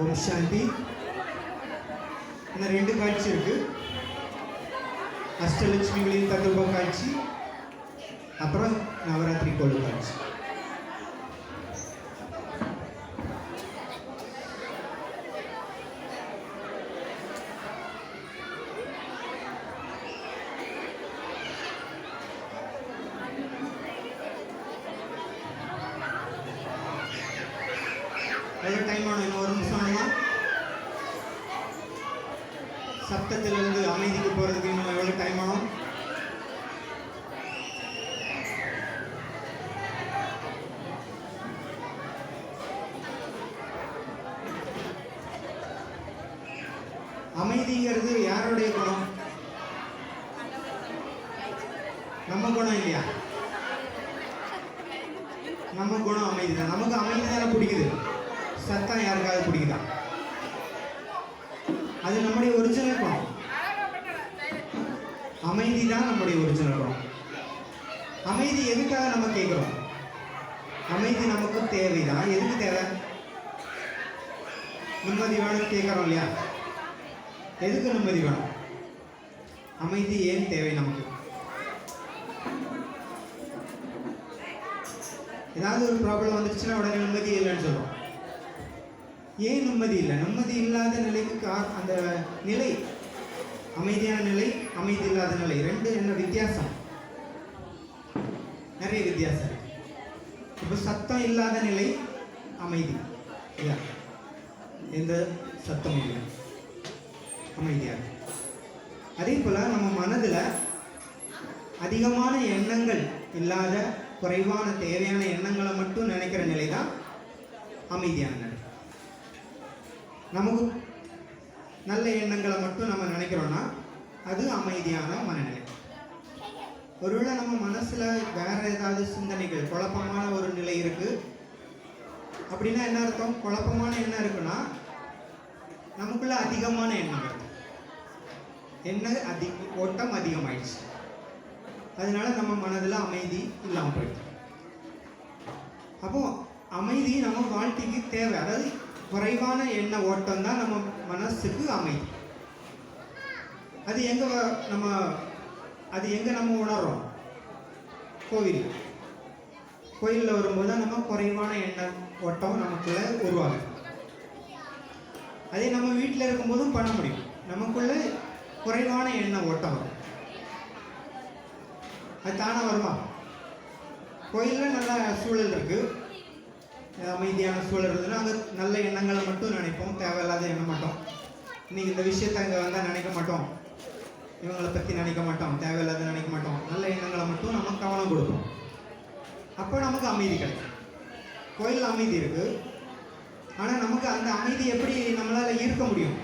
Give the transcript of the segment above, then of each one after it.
ஓம் சாந்தி. இந்த ரெண்டு காட்சி இருக்கு. அஷ்டலட்சுமிகளின் தத்ரூப காட்சி, அப்புறம் நவராத்திரி கோடு காட்சி. எவ்வளோ டைம் ஆகும்? இன்னும் ஒரு நிமிஷம் ஆகுமா? சப்தத்திலிருந்து அமைதிக்கு போகிறதுக்கு இன்னும் எவ்வளோ டைம் ஆகும்? அமைதிங்கிறது யாருடைய குணம்? நம்ம குணம் இல்லையா? நம்ம குணம் அமைதி தான். நமக்கு அமைதி தானே பிடிக்குது. சத்தம் யாருக்காவது பிடிக்குதா? அது நம்முடைய ஒரிஜினல் குணம். அமைதி தான் நம்முடைய ஒரிஜினல் குணம். அமைதி எதுக்காக நம்ம கேட்குறோம்? அமைதி நமக்கு தேவைதான். எதுக்கு தேவை? நிம்மதி வேணும் கேட்குறோம் இல்லையா? எதுக்கு நிம்மதி வேணும்? அமைதி ஏன் தேவை நமக்கு? ஏதாவது ஒரு ப்ராப்ளம் வந்துருச்சுன்னா உடனே நிம்மதி இல்லைன்னு சொல்றோம். ஏன் நிம்மதி இல்லை? நிம்மதி இல்லாத நிலைக்கு அந்த நிலை, அமைதியான நிலை, அமைதி இல்லாத நிலை, ரெண்டு என்ன வித்தியாசம்? நிறைய வித்தியாசம் இருக்கு. இப்போ சத்தம் இல்லாத நிலை அமைதி இல்ல, எந்த சத்தமும் இல்லை, அமைதியாக. அதே போல நம்ம மனதில் அதிகமான எண்ணங்கள் இல்லாத, குறைவான தேவையான எண்ணங்களை மட்டும் நினைக்கிற நிலை தான் அமைதியான நிலை. நமக்கு நல்ல எண்ணங்களை மட்டும் நம்ம நினைக்கிறோம்னா அது அமைதியான மனநிலை. ஒருவேளை நம்ம மனசுல வேற ஏதாவது சிந்தனைகள், குழப்பமான ஒரு நிலை இருக்கு அப்படின்னா என்ன அர்த்தம்? குழப்பமான எண்ணம் இருக்குன்னா நமக்குள்ள அதிகமான எண்ணம் இருக்கு. ஓட்டம் அதிகமாயிடுச்சு. அதனால நம்ம மனதில் அமைதி இல்லாமல் போயிடுது. அப்போ அமைதி நம்ம வாழ்க்கைக்கு தேவை. அதாவது குறைவான எண்ண ஓட்டம் தான் நம்ம மனசுக்கு அமைதி. அது எங்க நம்ம உணர்றோம்? கோயிலில் வரும்போது தான் நம்ம குறைவான எண்ண ஓட்டம் நமக்குள்ள உருவாகும். அதே நம்ம வீட்டில் இருக்கும்போதும் பண்ண முடியும். நமக்குள்ள குறைவான எண்ண ஓட்டம் வரும். அது தானாக வருமா? கோயிலில் நல்ல சூழல் இருக்கு, அமைதியான சூழல் இருந்ததுன்னா அங்கே நல்ல எண்ணங்களை மட்டும் நினைப்போம், தேவையில்லாத எண்ணம் மாட்டோம். இன்னைக்கு இந்த விஷயத்தை அங்கே வந்தால் நினைக்க மாட்டோம், இவங்களை பற்றி நினைக்க மாட்டோம், தேவையில்லாத நினைக்க மாட்டோம். நல்ல எண்ணங்களை மட்டும் நம்ம கவனம் கொடுப்போம். அப்போ நமக்கு அமைதி கிடைக்கும். கோயிலில் அமைதி இருக்கு, ஆனால் நமக்கு அந்த அமைதி எப்படி நம்மளால் ஈர்க்க முடியும்?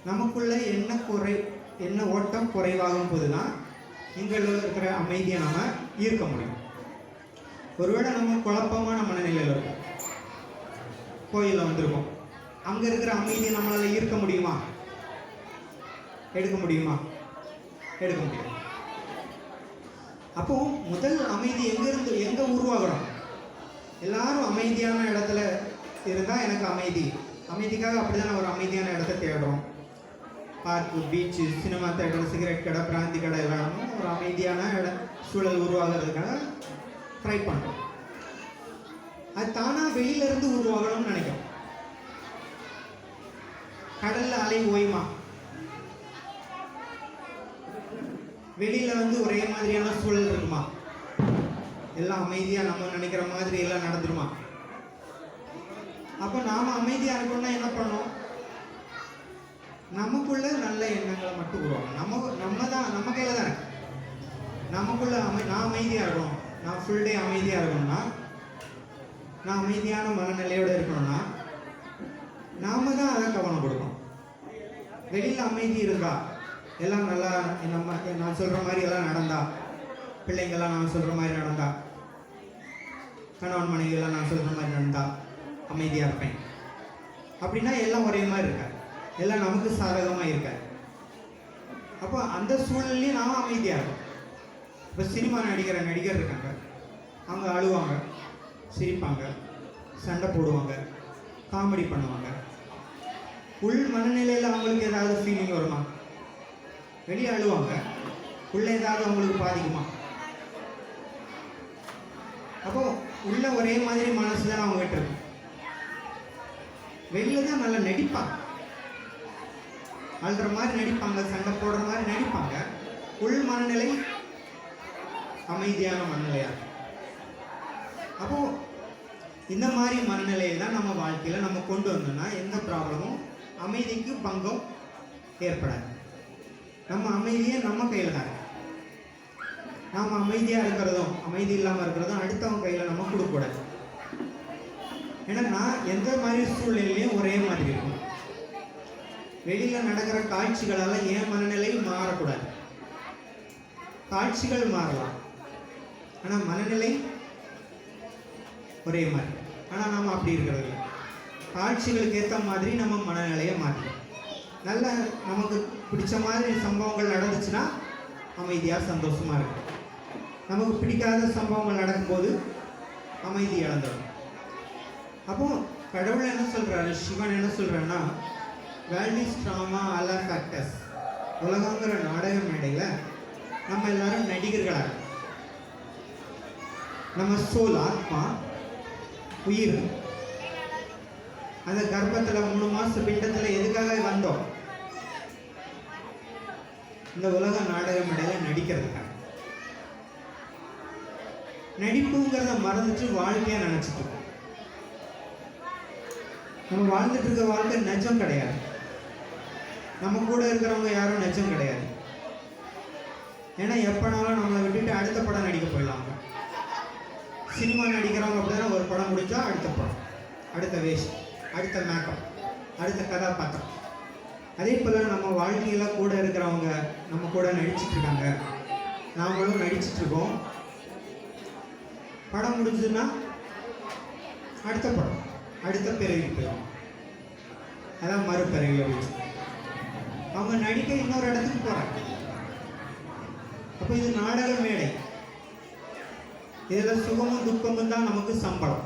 நமக்குள்ள எண்ண ஓட்டம் குறைவாகும் போது தான் எங்களில் இருக்கிற அமைதியை நம்ம ஈர்க்க முடியும். ஒருவேளை நம்ம குழப்பமான மனநிலையில் இருக்கும், கோயிலில் வந்திருக்கோம், அங்கே இருக்கிற அமைதியை நம்மளால் ஈர்க்க முடியுமா? எடுக்க முடியுமா? எடுக்க முடியும். அப்போ முதல் அமைதி எங்கே உருவாகணும்? எல்லாரும் அமைதியான இடத்துல இருந்தால் எனக்கு அமைதிக்காக அப்படிதான் ஒரு அமைதியான இடத்த தேடுறோம். Park, beach, cinema theatre, cigarette கடை, பிராந்தி கடை எல்லாம் ஒரு அமைதியான சூழல் உருவாகிறதுக்காக ட்ரை பண்ணுறோம். அது தானாக வெளியிலேருந்து உருவாகணும்னு நினைக்கிறோம். கடலில் அலை ஓய்மா? வெளியில் ஒரே மாதிரியான சூழல் இருக்குமா? எல்லாம் அமைதியாக நம்ம நினைக்கிற மாதிரி எல்லாம் நடந்துருமா? அப்போ நாம் அமைதியாக இருக்கணும்னா என்ன பண்ணணும்? நமக்குள்ள நல்ல எண்ணங்களை மட்டும் உருவாகும். நம்ம கையில் தான் இருக்கு. நமக்குள்ள நான் அமைதியாக இருக்கணும், நான் ஃபுல் டே அமைதியாக இருக்கணும்னா, நான் அமைதியான மனநிலையோடு இருக்கணும்னா நாம தான் அதை கவனம் கொடுக்கணும். வெளியில் அமைதி இருக்கா, எல்லாம் நல்லா நான் சொல்கிற மாதிரி எல்லாம் நடந்தா, பிள்ளைங்கள்லாம் நான் சொல்கிற மாதிரி நடந்தா, கணவன் மனைவியெல்லாம் நான் சொல்கிற மாதிரி நடந்தா அமைதியாக இருப்பேன் அப்படின்னா எல்லாம் ஒரே மாதிரி இருக்காது, எல்லாம் நமக்கு சாதகமாக இருக்காது. அப்போ அந்த சூழல்லையும் நாம் அமைதியாக இருக்கும். இப்போ சினிமா நடிகர் இருக்காங்க, அவங்க அழுவாங்க, சிரிப்பாங்க, சண்டை போடுவாங்க, காமெடி பண்ணுவாங்க. உள் மனநிலையில் அவங்களுக்கு ஏதாவது ஃபீலிங் வருமா? வெளியே அழுவாங்க, உள்ள ஏதாவது அவங்களுக்கு பாதிக்குமா? அப்போ உள்ள ஒரே மாதிரி மனசு தான் அவங்க கிட்ட இருக்கு. வெளியில தான் நல்லா நடிப்பாங்க, அழுற மாதிரி நடிப்பாங்க, சண்டை போடுற மாதிரி நடிப்பாங்க. உள் மனநிலை அமைதியான மனநிலையா. அப்போ இந்த மாதிரி மனநிலையை தான் நம்ம வாழ்க்கையில நம்ம கொண்டு வந்தோம்னா எந்த ப்ராப்ளமும், அமைதிக்கு பங்கம் ஏற்படாது. நம்ம அமைதியே நம்ம கையில் தான். நாம் அமைதியாக இருக்கிறதும் அமைதி இல்லாமல் இருக்கிறதும் அடுத்தவங்க கையில் நம்ம கொடுக்கக்கூடாது. ஏன்னா நான் எந்த மாதிரி சூழ்நிலையிலையும் ஒரே மாதிரி இருக்கும். வெளியில் நடக்கிற காட்சிகளால் என் மனநிலை மாறக்கூடாது. காட்சிகள் மாறலாம், ஆனால் மனநிலை ஒரே மாதிரி. ஆனால் நம்ம அப்படி இருக்கிறது இல்லை. காட்சிகளுக்கு ஏற்ற மாதிரி நம்ம மனநிலையை மாற்றலாம். நல்ல நமக்கு பிடிச்ச மாதிரி சம்பவங்கள் நடந்துச்சுன்னா அமைதியாக சந்தோஷமாக இருக்கும். நமக்கு பிடிக்காத சம்பவங்கள் நடக்கும்போது அமைதி இழந்துடும். அப்போ கடவுள் என்ன சொல்கிறாரு, சிவன் என்ன சொல்கிறாருன்னா, வேல்டிஸ் ட்ராமா அல்ல ஃபேக்டர்ஸ் உலகங்கிற நாடக மேடையில் நம்ம எல்லாரும் நடிகர்களாக, நம்ம சோல் ஆத்மா உயிர் அந்த கர்ப்பத்தில் 3 மாச பிண்டத்தில் எதுக்காக வந்தோம்? இந்த உலக நாடக மேடையில் நடிக்கிறதுக்காக. நடிப்புங்கிறத மறந்துட்டு வாழ்க்கையா நினைச்சிட்டு இருக்கோம். நம்ம வாழ்ந்துட்டு இருக்க வாழ்க்கை நிஜம் கிடையாது. நம்ம கூட இருக்கிறவங்க யாரும் நிஜம் கிடையாது. ஏன்னா எப்பனாலும் நம்மளை விட்டுட்டு அடுத்த படம் நடிக்க போயிடலாங்க. சினிமா நடிக்கிறவங்க அப்படின்னா ஒரு படம் முடிச்சா அடுத்த படம், அடுத்த வேஷம், அடுத்த மேக்கப், அடுத்த கதாபாத்திரம். அதே போல் நம்ம வாழ்க்கையில் கூட இருக்கிறவங்க நம்ம கூட நடிச்சிட்டு இருக்காங்க, நாமளும் நடிச்சிட்டு இருக்கோம். படம் முடிஞ்சதுன்னா அடுத்த படம், அடுத்த பிறவி போயிடும். அதான் மறுபிறவி அப்படின்னு. அவங்க நடிக்க இன்னொரு இடத்துக்கு போகிறாங்க. அப்போ இது நாடக மேடை. இதில் சுகமும் துக்கமும் தான் நமக்கு சம்பளம்.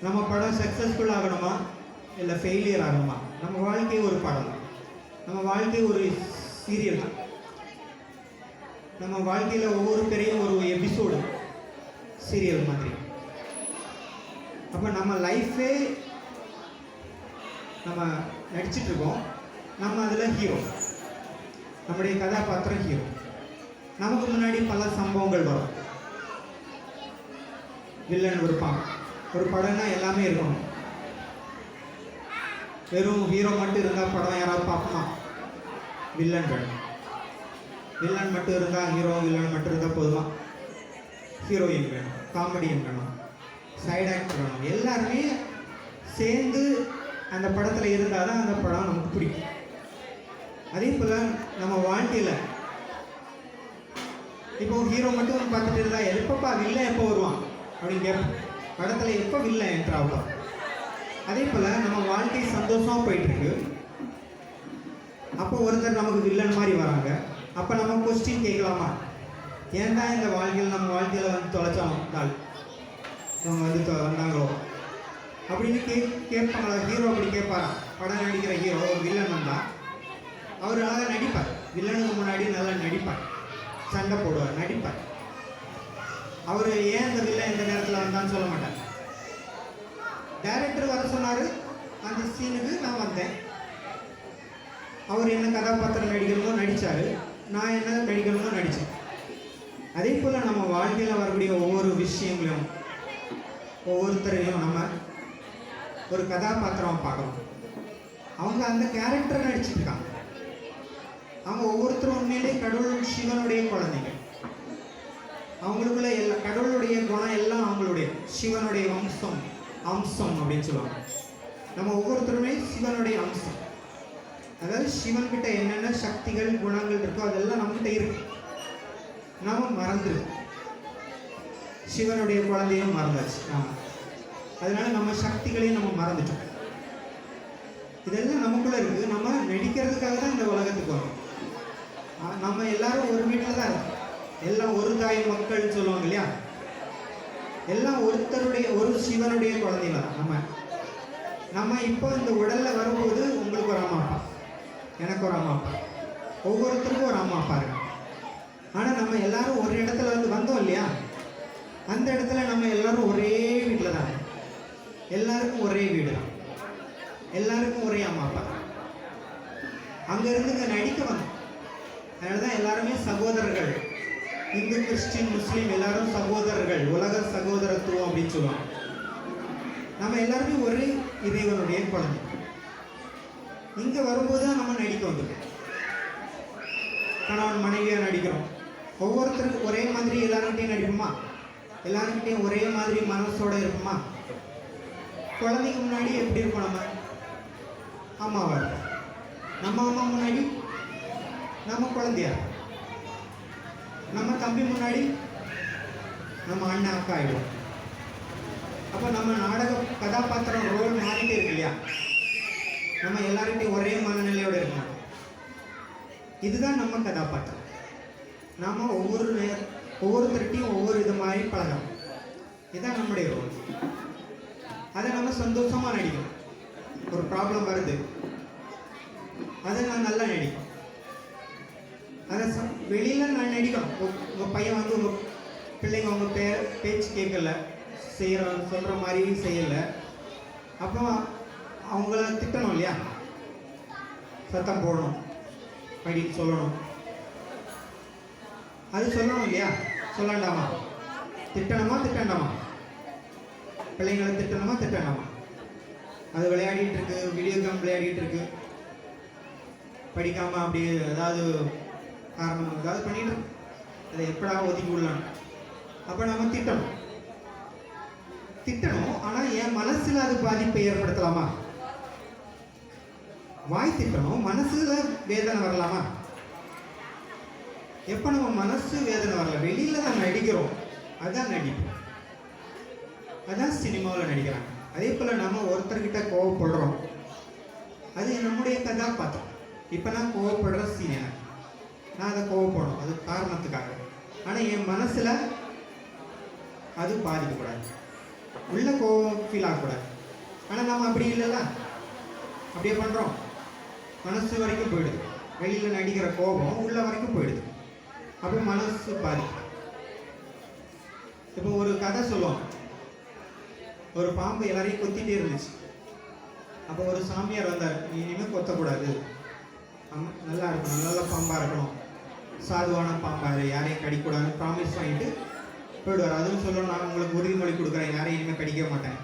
நம்ம படம் சக்ஸஸ்ஃபுல் ஆகணுமா இல்லை ஃபெயிலியர் ஆகணுமா? நம்ம வாழ்க்கை ஒரு படம், நம்ம வாழ்க்கை ஒரு சீரியல் தான். நம்ம வாழ்க்கையில் ஒவ்வொரு பேரையும் ஒரு எபிசோடு சீரியல் மாதிரி. அப்போ நம்ம லைஃபே நம்ம நடிச்சிட்ருக்கோம். நம்ம அதில் ஹீரோ, நம்முடைய கதாபாத்திரம் ஹீரோ. நமக்கு முன்னாடி பல சம்பவங்கள் வரும். வில்லன் இருப்பாங்க. ஒரு படம்னா எல்லாமே இருக்கணும். வெறும் ஹீரோ மட்டும் இருந்தால் படம் யாராவது பார்ப்போமா? வில்லன் வேணும். வில்லன் மட்டும் இருந்தால் ஹீரோ, வில்லன் மட்டும் இருந்தால் போதுமா? ஹீரோயின் வேணும், காமெடியன் வேணும், சைடு ஆக்டர் வேணும். எல்லாருமே சேர்ந்து அந்த படத்தில் இருந்தால் தான் அந்த படம் நமக்கு பிடிக்கும். அதே போல் நம்ம வாழ்க்கையில் இப்போ ஹீரோ மட்டும் பார்த்துட்டு இருந்தா எப்பப்பா வில்லன் எப்போ வருவான் அப்படின்னு கேட்போம். படத்தில் எப்போ வில்லன் என்றாவோ. அதே போல் நம்ம வாழ்க்கை சந்தோஷமாக போயிட்டுருக்கு. அப்போ ஒருத்தர் நமக்கு வில்லன் மாதிரி வராங்க. அப்போ நம்ம கொஸ்டின் கேட்கலாமா? ஏன் தான் இந்த வாழ்க்கையில் நம்ம வாழ்க்கையில் வந்து தொலைச்சாலும் அவங்க வந்து வந்தாங்களோ அப்படின்னு கேட்பாங்களா? ஹீரோ அப்படி கேட்பாரா? படம் நடிக்கிற ஹீரோ ஒரு வில்லன் வந்தால் அவர் அழகாக நடிப்பார். வில்லனுக்கு முன்னாடி நல்லா நடிப்பார், சண்டை போடுவார், நடிப்பார். அவர் ஏன் இந்த வில்லன் இந்த நேரத்தில் வந்தான்னு சொல்ல மாட்டார். டைரக்டர் வர சொன்னார், அந்த சீனுக்கு நான் வந்தேன். அவர் என்ன கதாபாத்திரம் நடிக்கணுமோ நடித்தார், நான் என்ன நடிக்கணுமோ நடித்தேன். அதே போல் நம்ம வாழ்க்கையில் வரக்கூடிய ஒவ்வொரு விஷயங்களையும் ஒவ்வொருத்தரையும் நம்ம ஒரு கதாபாத்திரம் பார்க்கணும். அவங்க அந்த கேரக்டரை நடிச்சிருக்காங்க. அவங்க ஒவ்வொருத்தரும் உண்மையிலே கடவுள் சிவனுடைய குழந்தைங்க. அவங்களுக்குள்ள எல்லா கடவுளுடைய குணம் எல்லாம் அவங்களுடைய சிவனுடைய அம்சம் அப்படின்னு சொல்லுவாங்க. நம்ம ஒவ்வொருத்தருமே சிவனுடைய அம்சம். அதாவது சிவன்கிட்ட என்னென்ன சக்திகள் குணங்கள் இருக்கோ அதெல்லாம் நம்மகிட்ட இருக்கு. நாம மறந்துடும். சிவனுடைய குழந்தையும் மறந்தாச்சு நாம. அதனால நம்ம சக்திகளையும் நம்ம மறந்துட்டோம். இதெல்லாம் நமக்குள்ள இருக்கு. நம்ம நடிக்கிறதுக்காக தான் இந்த உலகத்துக்கு வரும். நம்ம எல்லாரும் ஒரு வீட்டில் தான் இருக்கோம். எல்லாம் ஒரு தாய் மக்கள்னு சொல்லுவாங்க இல்லையா? எல்லாம் ஒருத்தருடைய ஒரு சிவனுடைய குழந்தைங்க தான் நம்ம. நம்ம இப்போ இந்த உடல்ல வரும்போது உங்களுக்கு ஒரு அம்மா அப்பா, எனக்கு ஒரு அம்மா அப்பா, ஒவ்வொருத்தருக்கும் ஒரு அம்மா அப்பா இருக்கு. ஆனால் நம்ம எல்லாரும் ஒரு இடத்துல வந்தோம் இல்லையா, அந்த இடத்துல நம்ம எல்லாரும் ஒரே வீட்டில் தான், எல்லாருக்கும் ஒரே வீடு தான், எல்லாருக்கும் ஒரே அம்மா அப்பா. அங்கேருந்து இங்கே நடிக்க வந்தோம். அதனால தான் எல்லாருமே சகோதரர்கள். இந்து, கிறிஸ்டின், முஸ்லீம் எல்லாரும் சகோதரர்கள், உலக சகோதரத்துவம் அப்படின்னு சொல்லுவாங்க. நம்ம எல்லாருமே ஒரே இறைவனுடைய குழந்தை. இங்கே வரும்போது தான் நம்ம நடிக்க வந்துடும். கணவன் மனைவியாக நடிக்கிறோம். ஒவ்வொருத்தருக்கும் ஒரே மாதிரி எல்லாருக்கிட்டையும் நடிப்போமா? எல்லாருக்கிட்டையும் ஒரே மாதிரி மனசோட இருப்போமா? குழந்தைக்கு முன்னாடி எப்படி இருக்கும்? நம்ம அம்மாவா இருக்கும். நம்ம அம்மா முன்னாடி நம்ம குழந்தையா இருக்கும். நம்ம தம்பி முன்னாடி நம்ம அண்ணன் அக்கா ஆகிடும். அப்போ நம்ம நாடக கதாபாத்திரம் ரோல் மாறிட்டே இருக்கு இல்லையா? நம்ம எல்லாருக்கிட்டையும் ஒரே மனநிலையோடு இருக்கணும். இதுதான் நம்ம கதாபாத்திரம். நாம் ஒவ்வொருத்தருக்கையும் ஒவ்வொரு இது மாதிரி பழகணும். இதுதான் நம்முடைய ரோல். அதை நம்ம சந்தோஷமாக நடிக்கணும். ஒரு ப்ராப்ளம் வருது, அதை நான் நல்லா நடிக்கும். அதை வெளியில் நான் நடிக்கணும். உங்கள் பையன் உங்கள் பிள்ளைங்க உங்கள் பேச்சு கேட்கல, சொல்கிற மாதிரி செய்யலை, அப்போ அவங்கள திட்டணும் இல்லையா? சத்தம் போடணும், படின்னு சொல்லணும். அது சொல்லணும் இல்லையா? சொல்லண்டாமா? திட்டணுமா? பிள்ளைங்களை திட்டணுமா? அது விளையாடிட்டு இருக்கு, வீடியோ கேம் விளையாடிட்டு இருக்கு, படிக்காமல் அப்படி ஏதாவது காரணம் ஏதாவது பண்ணிட்டு அதை எப்படா ஒதுக்கி விடலாம். அப்போ நம்ம திட்டணும். ஆனால் என் மனசில் அது பாதிப்பை ஏற்படுத்தலாமா? வாய் திட்டணும், மனசுல வேதனை வரலாமா? எப்போ நம்ம மனசு வேதனை வரல, வெளியில தான் நடிக்கிறோம். அதுதான் நடிப்பு, அதான் சினிமாவில் நடிக்கிறாங்க. அதே போல் நம்ம ஒருத்தர்கிட்ட கோவப்படுறோம், அது நம்முடைய கதாபாத்திரம். இப்போ நான் கோவப்படுற சீன் எனக்கு, நான் அதை கோவப்படணும், அது காரணத்துக்காக. ஆனால் என் மனசில் அது பாதிக்கக்கூடாது, உள்ள கோவம் ஃபீல் ஆகக்கூடாது. ஆனால் நம்ம அப்படி இல்லைல்ல, அப்படியே பண்ணுறோம். மனசு வரைக்கும் போயிடுது, வெளியில் நடிக்கிற கோபம் உள்ள வரைக்கும் போயிடுது. அப்போ மனசு பாதிக்கும். இப்போ ஒரு கதை சொல்லுவோம். ஒரு பாம்பு எல்லாரையும் கொத்திட்டே இருந்துச்சு. அப்போ ஒரு சாமியார் வந்தார், இனிமேல் கொத்தக்கூடாது, நல்லா இருக்கணும், நல்ல பாம்பாக இருக்கணும், சாதுவான பாம்பாக, யாரையும் கடிக்கூடாதுன்னு ப்ராமிஸ் வாங்கிட்டு போயிடுவார். அதுவும் சொல்லணும், நான் உங்களுக்கு உறுதிமொழி கொடுக்குறேன், யாரையும் இனிமேல் கடிக்க மாட்டேன்.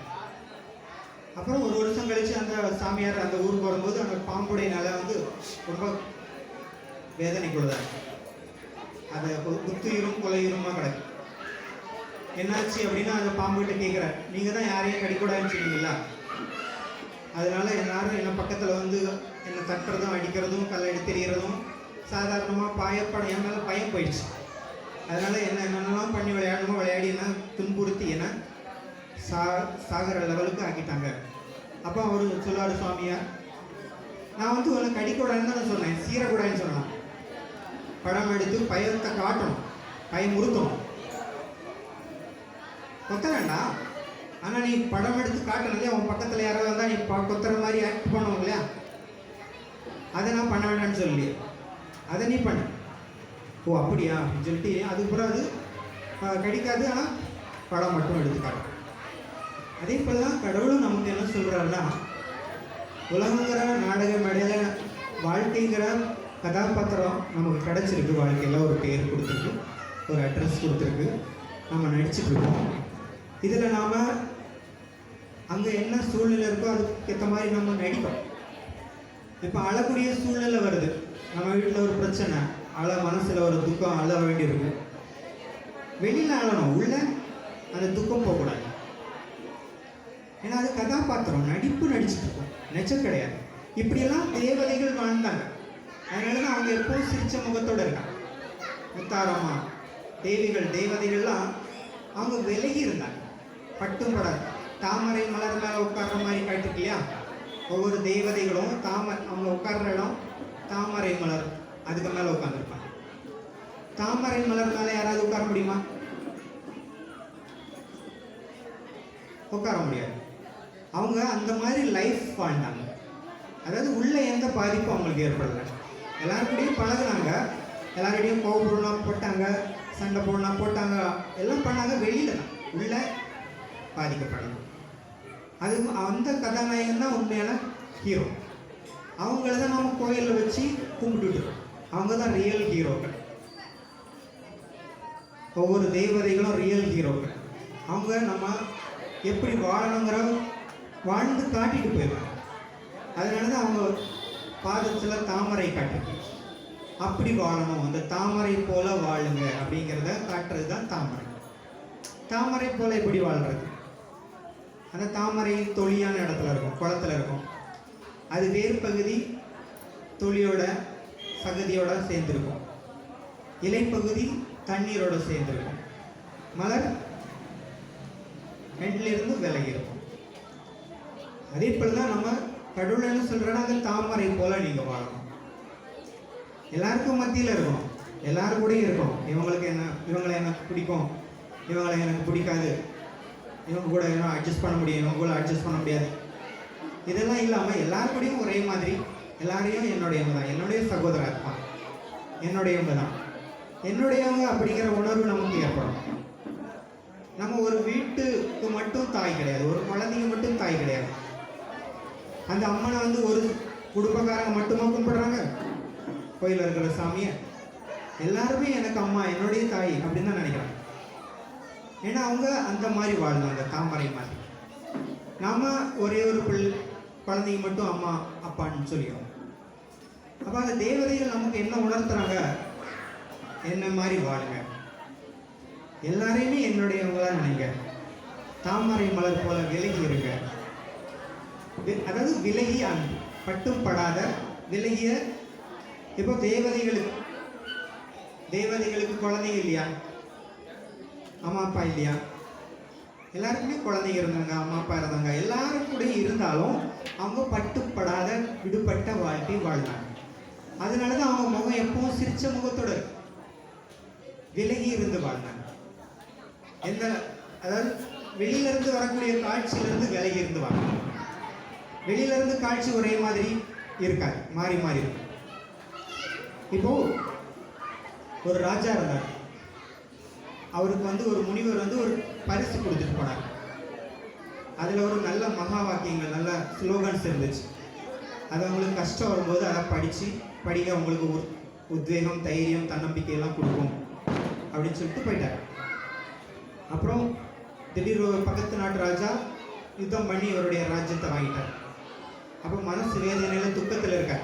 அப்புறம் ஒரு வருஷம் கழித்து அந்த சாமியார் அந்த ஊருக்கு வரும்போது அந்த பாம்புடைய நிலை ரொம்ப வேதனைக்குள்ளதாக, அதை குத்துயிரும் கொலையுருமா கிடக்கு. என்னாச்சு அப்படின்னா அந்த பாம்புகிட்ட கேட்குறார், நீங்கள் தான் யாரையும் கடிக்கூடாதுன்னு சொன்னீங்களா, அதனால எல்லாரும் என்ன பக்கத்தில் என்னை தட்டுறதும் அடிக்கிறதும் கல் எடுத்தெறிகிறதும் சாதாரணமாக என் மேலே பயம் போயிடுச்சு. அதனால் என்னென்னலாம் பண்ணி விளையாடி என்ன துன்புறுத்தி என்ன சாகிற லெவலுக்கு ஆக்கிட்டாங்க. அப்போ அவர் சொல்லாரு, சுவாமியார், நான் உன்னை கடிக்கூடாதுன்னு தான் சொன்னேன், சீரக்கூடாதுன்னு சொன்னேன். படம் எடுத்து பயத்தை காட்டணும், பயமுறுத்தணும், கொத்த வேண்டாம். ஆனால் நீ படம் எடுத்து காட்டணும் இல்லையா? உன் பக்கத்தில் யாராவது வந்தால் நீ கொத்துற மாதிரி ஆக்ட் பண்ணுவோம் இல்லையா? அதை நான் பண்ண வேண்டாம்னு சொல்லி அதை நீ பண்ணு. ஓ அப்படியா அப்படின்னு சொல்லிட்டு அதுக்கப்புறம் அது கடிக்காது, ஆனால் படம் மட்டும் எடுத்து காட்டும். அதே போல் தான் கடவுளும் நமக்கு என்ன சொல்கிறாருன்னா, உலகங்கிற நாடக மேடையில் வாழ்க்கைங்கிற கதாபாத்திரம் நமக்கு கிடச்சிருக்கு. வாழ்க்கையில் ஒரு பேர் கொடுத்துருக்கு, ஒரு அட்ரஸ் கொடுத்துருக்கு, நம்ம நடிச்சிட்ருக்கோம். இதில் நாம் அங்கே என்ன சூழ்நிலை இருக்கோ அதுக்கேற்ற மாதிரி நம்ம நடிப்போம். இப்போ அழக்கூடிய சூழ்நிலை வருது, நம்ம வீட்டில் ஒரு பிரச்சனை, மனசில் ஒரு துக்கம், அழ வேண்டியிருக்கு. வெளியில் அழணும், உள்ள அந்த துக்கம் போகக்கூடாது. ஏன்னா அது கதாபாத்திரம், நடிச்சுட்டு இருக்கோம், நெச்சம் கிடையாது. இப்படியெல்லாம் தேவதைகள் வாழ்ந்தாங்க. அதனால தான் அவங்க எப்போவும் சிரிச்ச முகத்தோடு இருக்காங்க. முத்தாரம்மா, தேவதைகள்லாம் அவங்க விலகி இருந்தாங்க, பட்டும் படாது. தாமரை மலர் மேலே உட்கார்ற மாதிரி காட்டுக்கு இல்லையா? ஒவ்வொரு தேவதைகளும் அவங்க உட்கார்ற இடம் தாமரை மலர், அதுக்கு மேலே உட்காந்துருப்பாங்க. தாமரை மலர் மேலே யாராவது உட்கார முடியுமா? உட்கார முடியாது. அவங்க அந்த மாதிரி லைஃப் வாழ்ந்தாங்க. அதாவது உள்ள எந்த பாதிப்பும் அவங்களுக்கு ஏற்படலை. எல்லாருக்கூடையும் பழகுனாங்க, எல்லாருடையும் கோபப்படலாம் போட்டாங்க, சண்டை போடலாம் போட்டாங்க, எல்லாம் பண்ணாங்க. வெளியில தான் உள்ள பாதிக்கப்படலாம். அது அந்த கதாநாயகன் தான் உண்மையான ஹீரோ. அவங்கள தான் நம்ம கோயிலில் வச்சு கும்பிட்டுருக்கோம். அவங்க தான் ரியல் ஹீரோக்கள். ஒவ்வொரு தேவதைகளும் ரியல் ஹீரோக்கள். அவங்க நம்ம எப்படி வாழணுங்கிற வாழ்ந்து காட்டிட்டு போயிடுவாங்க. அதனால தான் அவங்க பாதத்தில் தாமரை காட்டு, அப்படி வாழணும், அந்த தாமரை போல வாழுங்க அப்படிங்கிறத காட்டுறது தான் தாமரை. தாமரை போல எப்படி வாழ்றது? அந்த தாமரை தொழியான இடத்துல இருக்கும், குளத்துல இருக்கும். அது வேர் பகுதி தொழியோட சகதியோட சேர்ந்துருக்கும், இலைப்பகுதி தண்ணீரோட சேர்ந்துருக்கும், மலர் ரெண்டிலிருந்து விலகி இருக்கும். அதே போல தான் நம்ம கடவுள்னு சொல்கிறோன்னா அந்த தாமரை போல நீங்கள் வாழணும். எல்லாருக்கும் மத்தியில் இருக்கணும், எல்லாரும் கூடயும் இருக்கணும். இவங்களை எனக்கு பிடிக்கும், இவங்களை எனக்கு பிடிக்காது, இவங்க கூட என்ன அட்ஜஸ்ட் பண்ண முடியும், இவங்க கூட அட்ஜஸ்ட் பண்ண முடியாது, இதெல்லாம் இல்லாமல் எல்லாரும் கூடயும் ஒரே மாதிரி, எல்லாரையும் என்னுடையவங்க தான், என்னுடைய சகோதரர் தான், என்னுடையவங்க தான், என்னுடையவங்க அப்படிங்கிற உணர்வு நமக்கு ஏற்படும். நம்ம ஒரு வீட்டுக்கு மட்டும் தாய் கிடையாது, ஒரு குழந்தைங்க மட்டும் தாய் கிடையாது. அந்த அம்மனை ஒரு குடும்பக்காரங்க மட்டுமா கும்பிடுறாங்க கோயிலில் இருக்கிற சாமியை? எல்லாருமே எனக்கு அம்மா, என்னுடைய தாய் அப்படின்னு தான் நினைக்கிறாங்க. ஏன்னா அவங்க அந்த மாதிரி வாழ்ந்தாங்க, தாமரை மாதிரி. நாம ஒரே ஒரு குழந்தைங்க மட்டும் அம்மா அப்பான்னு சொல்லிக்கிறோம். அப்போ அந்த தேவதைகள் நமக்கு என்ன உணர்த்துறாங்க? என்ன மாதிரி வாழுங்க, எல்லாரையுமே என்னுடையவங்களா நினைங்க, தாமரை மலர் போல விலகி இருங்க. அதாவது விலகி அன்பு, பட்டும் படாத விலகிய. இப்போ தேவதைகளுக்கு குழந்தைங்க இல்லையா, அம்மா அப்பா இல்லையா? எல்லாருக்குமே குழந்தைங்க இருந்தாங்க, அம்மா அப்பா இருந்தாங்க. எல்லாரும் கூட இருந்தாலும் அவங்க பட்டுப்படாத விடுபட்ட வாழ்க்கை வாழ்ந்தாங்க. அதனால தான் அவங்க முகம் எப்பவும் சிரிச்ச முகத்தோட விலகி இருந்து வாழ்ந்தாங்க. அதாவது வெளியிலிருந்து வரக்கூடிய காட்சியிலிருந்து விலகி இருந்து வாழ்ந்தாங்க. வெளியிலிருந்து காட்சி ஒரே மாதிரி இருக்காது, மாறி மாறி இருக்கும். இப்போ ஒரு ராஜா இருந்தார். அவருக்கு ஒரு முனிவர் ஒரு பரிசு கொடுத்துட்டு போனார். அதில் ஒரு நல்ல மகா வாக்கியங்கள், நல்ல ஸ்லோகன்ஸ் இருந்துச்சு. அது அவங்களுக்கு கஷ்டம் வரும்போது அதை படிக்க அவங்களுக்கு உத்வேகம், தைரியம், தன்னம்பிக்கையெல்லாம் கொடுக்கும் அப்படின்னு சொல்லிட்டு போயிட்டார். அப்புறம் திடீர் பக்கத்து நாட்டு ராஜா யுத்தம் பண்ணி இவருடைய ராஜ்யத்தை வாங்கிட்டார். அப்போ மனசு வேதனையில் துக்கத்தில் இருக்கார்.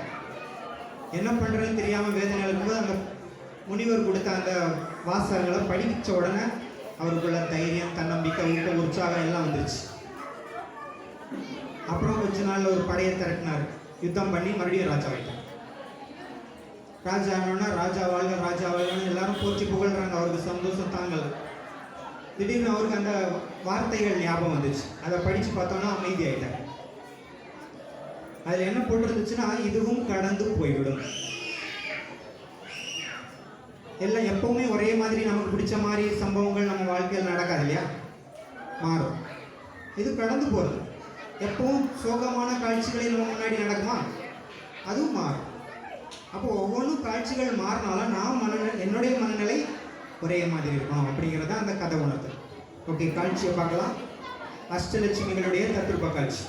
என்ன பண்ணுறதுன்னு தெரியாமல் வேதனையில் இருக்கும்போது அந்த முனிவர் கொடுத்த அந்த வாசகங்களை படித்த உடனே அவருக்குள்ள தைரியம், தன்னம்பிக்கை, ஊக்கம், உற்சாகம் எல்லாம் வந்துருச்சு. அப்புறம் கொஞ்ச நாள் ஒரு படையை திரட்டினார், யுத்தம் பண்ணி மறுபடியும் ராஜா ஆகிட்டார். ராஜா ஆனோன்னா ராஜா வாழ்க ராஜா வாழ்கன்னு எல்லாரும் போற்றி புகழ்றாங்க. அவருக்கு சந்தோஷம் தாங்கல. திடீர்னு அவருக்கு அந்த வார்த்தைகள் ஞாபகம் வந்துச்சு. அதை படித்து பார்த்தோன்னா அமைதி ஆகிட்டார். அதில் என்ன போட்டிருந்துச்சுன்னா, இதுவும் கடந்து போய்விடும். எல்லாம் எப்பவுமே ஒரே மாதிரி நமக்கு பிடிச்ச மாதிரி சம்பவங்கள் நம்ம வாழ்க்கையில் நடக்காது இல்லையா, மாறும். இது கடந்து போகிறது. எப்பவும் சோகமான காட்சிகளே நம்ம முன்னாடி நடக்குமா, அதுவும் மாறும். அப்போ ஒவ்வொன்றும் காட்சிகள் மாறினாலும் என்னுடைய மனநிலை ஒரே மாதிரி இருக்கணும் அப்படிங்கிறத அந்த கதை உணர்த்து. ஓகே, காட்சியை பார்க்கலாம். அஷ்டலட்சுமிகளுடைய தத்ரூப காட்சி.